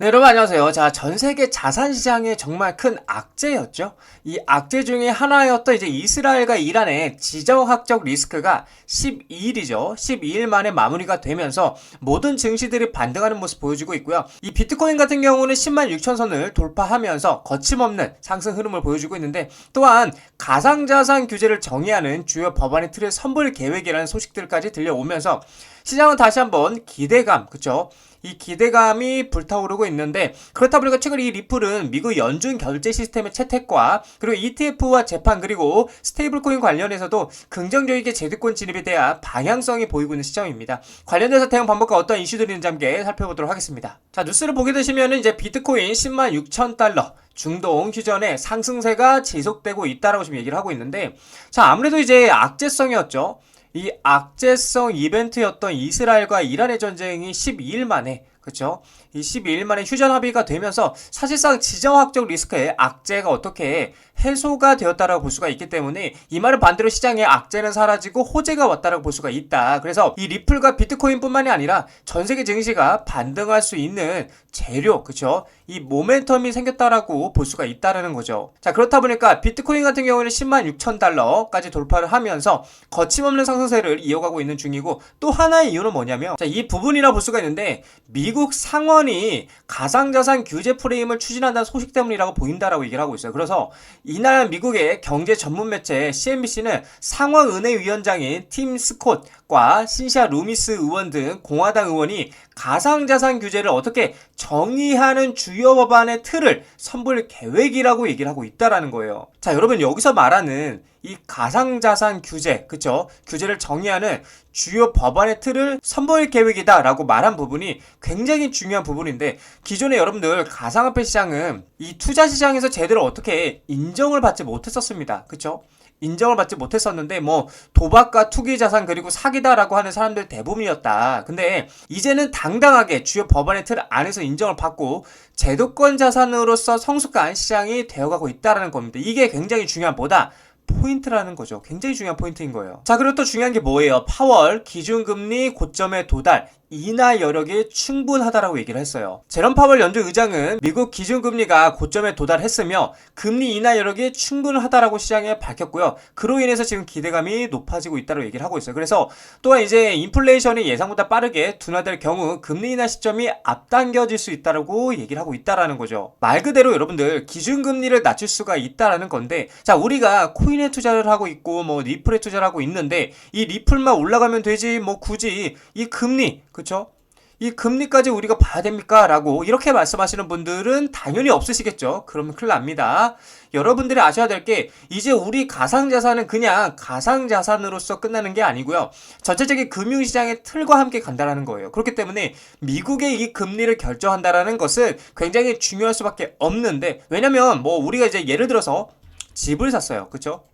네, 여러분 안녕하세요. 자, 전 세계 자산 시장의 정말 큰 악재였죠. 이 악재 중에 하나였던 이제 이스라엘과 이란의 지정학적 리스크가 12일이죠. 12일 만에 마무리가 되면서 모든 증시들이 반등하는 모습 보여주고 있고요. 이 비트코인 같은 경우는 10만 6천 선을 돌파하면서 거침없는 상승 흐름을 보여주고 있는데, 또한 가상자산 규제를 정의하는 주요 법안의 틀을 선보일 계획이라는 소식들까지 들려오면서 시장은 다시 한번 기대감, 그쵸? 이 기대감이 불타오르고 있는데, 그렇다 보니까 최근 이 리플은 미국 연준 결제 시스템의 채택과 그리고 ETF와 재판 그리고 스테이블코인 관련해서도 긍정적이게 제도권 진입에 대한 방향성이 보이고 있는 시점입니다. 관련해서 대응 방법과 어떤 이슈들이 있는지 함께 살펴보도록 하겠습니다. 자, 뉴스를 보게 되시면 이제 비트코인 10만 6천 달러 중동 휴전의 상승세가 지속되고 있다라고 지금 얘기를 하고 있는데, 자, 아무래도 이제 악재성이었죠. 이 악재성 이벤트였던 이스라엘과 이란의 전쟁이 12일 만에, 그쵸? 이 12일 만에 휴전 합의가 되면서 사실상 지정학적 리스크의 악재가 어떻게 해소가 되었다라고 볼 수가 있기 때문에, 이 말은 반대로 시장의 악재는 사라지고 호재가 왔다라고 볼 수가 있다. 그래서 이 리플과 비트코인 뿐만이 아니라 전 세계 증시가 반등할 수 있는 재료, 그쵸? 이 모멘텀이 생겼다라고 볼 수가 있다라는 거죠. 자, 그렇다 보니까 비트코인 같은 경우는 10만 6천 달러까지 돌파를 하면서 거침없는 상승세를 이어가고 있는 중이고, 또 하나의 이유는 뭐냐면, 자, 이 부분이라 볼 수가 있는데, 미국 상원이 가상자산 규제 프레임을 추진한다는 소식 때문이라고 보인다라고 얘기를 하고 있어요. 그래서 이날 미국의 경제 전문 매체 CNBC는 상원은행위원장인 팀 스콧과 신시아 루미스 의원 등 공화당 의원이 가상자산 규제를 어떻게 정의하는 주요 법안의 틀을 선보일 계획이라고 얘기를 하고 있다라는 거예요. 자, 여러분 여기서 말하는 이 가상자산 규제, 그쵸? 규제를 정의하는 주요 법안의 틀을 선보일 계획이다 라고 말한 부분이 굉장히 중요한 부분인데, 기존에 여러분들 가상화폐 시장은 이 투자 시장에서 제대로 어떻게 인정을 받지 못했었습니다. 그쵸? 인정을 받지 못했었는데, 뭐 도박과 투기 자산 그리고 사기다라고 하는 사람들 대부분이었다. 근데 이제는 당당하게 주요 법안의 틀 안에서 인정을 받고 제도권 자산으로서 성숙한 시장이 되어가고 있다는 겁니다. 이게 굉장히 중요한 보다 포인트라는 거죠. 굉장히 중요한 포인트인 거예요. 자, 그리고 또 중요한 게 뭐예요? 파월 기준금리 고점에 도달 인하 여력이 충분하다라고 얘기를 했어요. 제롬 파월 연준 의장은 미국 기준금리가 고점에 도달했으며 금리 인하 여력이 충분하다라고 시장에 밝혔고요. 그로 인해서 지금 기대감이 높아지고 있다고 얘기를 하고 있어요. 그래서 또한 이제 인플레이션이 예상보다 빠르게 둔화될 경우 금리 인하 시점이 앞당겨질 수 있다라고 얘기를 하고 있다라는 거죠. 말 그대로 여러분들 기준금리를 낮출 수가 있다라는 건데, 자, 우리가 코인에 투자를 하고 있고 뭐 리플에 투자를 하고 있는데, 이 리플만 올라가면 되지 뭐 굳이 이 금리, 그쵸? 이 금리까지 우리가 봐야 됩니까? 라고 이렇게 말씀하시는 분들은 당연히 없으시겠죠. 그러면 큰일 납니다. 여러분들이 아셔야 될 게, 이제 우리 가상자산은 그냥 가상자산으로서 끝나는 게 아니고요. 전체적인 금융시장의 틀과 함께 간다라는 거예요. 그렇기 때문에 미국의 이 금리를 결정한다라는 것은 굉장히 중요할 수밖에 없는데, 왜냐면 뭐 우리가 이제 예를 들어서 집을 샀어요. 그쵸?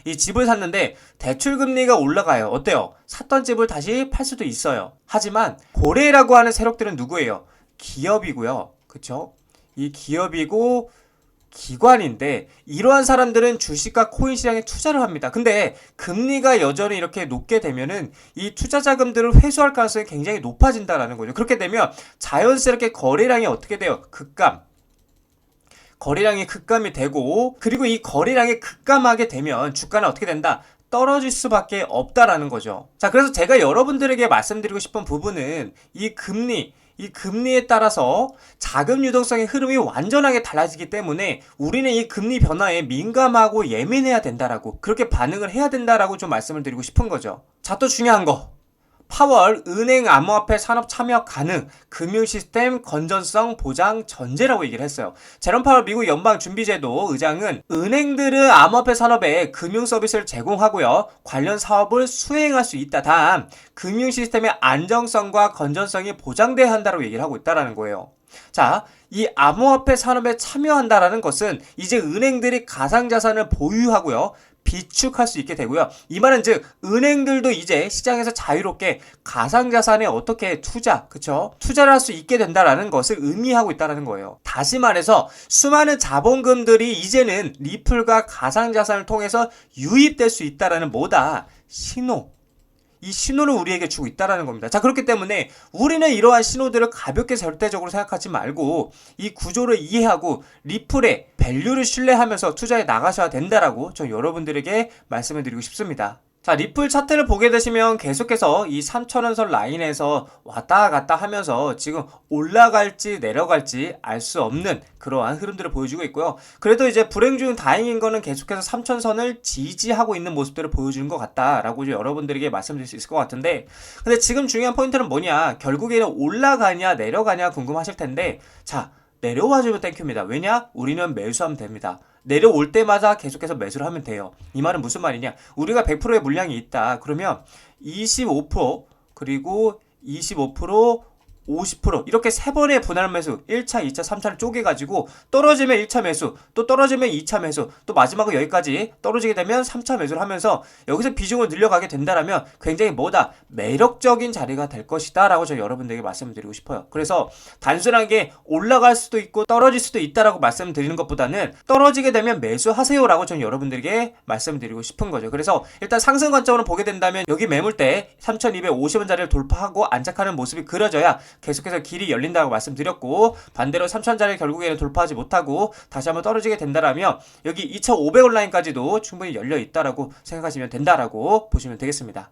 이 집을 샀는데 대출금리가 올라가요. 어때요? 샀던 집을 다시 팔 수도 있어요. 하지만 고래라고 하는 세력들은 누구예요? 기업이고요. 그쵸? 이 기업이고 기관인데, 이러한 사람들은 주식과 코인 시장에 투자를 합니다. 근데 금리가 여전히 이렇게 높게 되면은 이 투자 자금들을 회수할 가능성이 굉장히 높아진다라는 거죠. 그렇게 되면 자연스럽게 거래량이 어떻게 돼요? 거래량이 급감이 되고, 그리고 이 거래량이 급감하게 되면 주가는 어떻게 된다? 떨어질 수밖에 없다라는 거죠. 자, 그래서 제가 여러분들에게 말씀드리고 싶은 부분은 이 금리에 따라서 자금 유동성의 흐름이 완전하게 달라지기 때문에 우리는 이 금리 변화에 민감하고 예민해야 된다라고, 그렇게 반응을 해야 된다라고 좀 말씀을 드리고 싶은 거죠. 자, 또 중요한 거. 파월 은행 암호화폐 산업 참여 가능 금융 시스템 건전성 보장 전제라고 얘기를 했어요. 제롬 파월 미국 연방준비제도 의장은 은행들은 암호화폐 산업에 금융 서비스를 제공하고요, 관련 사업을 수행할 수 있다. 단 금융 시스템의 안정성과 건전성이 보장돼야 한다고 얘기를 하고 있다라는 거예요. 자, 이 암호화폐 산업에 참여한다라는 것은 이제 은행들이 가상자산을 보유하고요, 비축할 수 있게 되고요. 이 말은 즉 은행들도 이제 시장에서 자유롭게 가상자산에 어떻게 투자를 할 수 있게 된다라는 것을 의미하고 있다는 거예요. 다시 말해서 수많은 자본금들이 이제는 리플과 가상자산을 통해서 유입될 수 있다라는 뭐다? 신호. 이 신호를 우리에게 주고 있다라는 겁니다. 자, 그렇기 때문에 우리는 이러한 신호들을 가볍게 절대적으로 생각하지 말고 이 구조를 이해하고 리플의 밸류를 신뢰하면서 투자해 나가셔야 된다라고 저 여러분들에게 말씀을 드리고 싶습니다. 자, 리플 차트를 보게 되시면 계속해서 이 3,000원선 라인에서 왔다 갔다 하면서 지금 올라갈지 내려갈지 알 수 없는 그러한 흐름들을 보여주고 있고요. 그래도 이제 불행 중 다행인 거는 계속해서 3,000선을 지지하고 있는 모습들을 보여주는 것 같다라고 이제 여러분들에게 말씀드릴 수 있을 것 같은데, 근데 지금 중요한 포인트는 뭐냐, 결국에는 올라가냐 내려가냐 궁금하실 텐데, 자, 내려와주면 땡큐입니다. 왜냐? 우리는 매수하면 됩니다. 내려올 때마다 계속해서 매수를 하면 돼요. 이 말은 무슨 말이냐? 우리가 100%의 물량이 있다. 그러면 25% 그리고 25% 50% 이렇게 세 번의 분할 매수 1차, 2차, 3차를 쪼개가지고 떨어지면 1차 매수, 또 떨어지면 2차 매수, 또 마지막은 여기까지 떨어지게 되면 3차 매수를 하면서 여기서 비중을 늘려가게 된다라면 굉장히 뭐다? 매력적인 자리가 될 것이다 라고 저 여러분들에게 말씀드리고 싶어요. 그래서 단순하게 올라갈 수도 있고 떨어질 수도 있다라고 말씀드리는 것보다는 떨어지게 되면 매수하세요 라고 저는 여러분들에게 말씀드리고 싶은 거죠. 그래서 일단 상승 관점으로 보게 된다면 여기 매물대 3250원 자리를 돌파하고 안착하는 모습이 그려져야 계속해서 길이 열린다고 말씀드렸고, 반대로 3,000자리를 결국에는 돌파하지 못하고 다시 한번 떨어지게 된다라면 여기 2,500원 라인까지도 충분히 열려 있다라고 생각하시면 된다라고 보시면 되겠습니다.